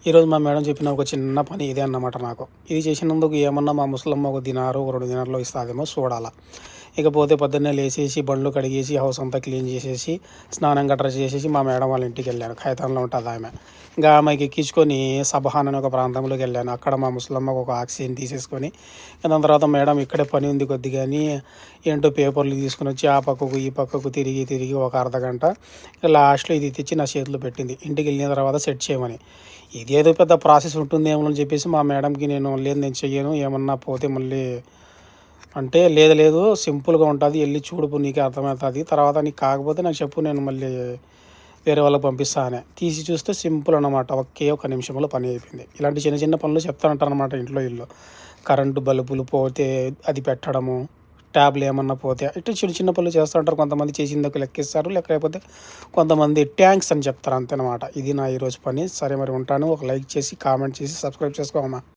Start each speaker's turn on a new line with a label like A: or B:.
A: ఈరోజు మా మేడం చెప్పిన ఒక చిన్న పని ఇదే అన్నమాట నాకు. ఇది చేసినందుకు ఏమన్నా మా ముసలమ్మ ఒక దినారో, ఒక 2 దినార్లో ఇస్తదేమో చూడాల. ఇకపోతే పొద్దున్నే లేసేసి, బండ్లు కడిగేసి, హౌస్ అంతా క్లీన్ చేసేసి, స్నానం గట్రా చేసేసి మా మేడం వాళ్ళ ఇంటికెళ్ళాను. ఖైతాన్‌లో ఉంటదామె. ఇంక ఆమెకి ఎక్కించుకొని సబహాన్ అనే ఒక ప్రాంతంలోకెళ్ళాను. అక్కడ మా ముసలమ్మకు ఒక ఆక్సిజన్ తీసేసుకొని, దాని తర్వాత మేడం ఇక్కడే పని ఉంది కొద్దిగా అని ఏంటో పేపర్లు తీసుకొనొచ్చి ఆ పక్కకు, ఈ పక్కకు తిరిగి, తిరిగి ఒక అర్ధగంట లాస్ట్‌లో ఇది తెచ్చి నా చేతిలో పెట్టింది. ఇంటికెళ్ళిన తర్వాత సెట్ చేయమని. ఇదేదో పెద్ద ప్రాసెస్ ఉంటుందేమో అని చెప్పేసి మా మేడంకి లేదు నేను చెయ్యను, ఏమన్నా పోతే మళ్ళీ అంటే లేదు లేదు సింపుల్గా ఉంటుంది, వెళ్ళి చూడుపు నీకే అర్థమవుతుంది, తర్వాత నీకు కాకపోతే నాకు చెప్పు, నేను మళ్ళీ వేరే వాళ్ళకి పంపిస్తా అని. తీసి చూస్తే సింపుల్ అనమాట. ఒక నిమిషంలో పని అయిపోయింది. ఇలాంటి చిన్న చిన్న పనులు చెప్తానంటారనమాట ఇంట్లో ఇల్లు. కరెంటు బల్బులు పోతే అది పెట్టడము, ట్యాబ్లు ఏమన్నా పోతే ఇట్లా చిన్న చిన్న పనులు చేస్తూ ఉంటారు. కొంతమంది చేసిందకు లెక్కిస్తారు, లేకపోతే కొంతమంది ట్యాంక్స్ అని చెప్తారు అంతేనమాట. ఇది నా ఈరోజు పని. సరే మరి ఉంటాను. ఒక లైక్ చేసి, కామెంట్ చేసి, సబ్స్క్రైబ్ చేసుకోమా.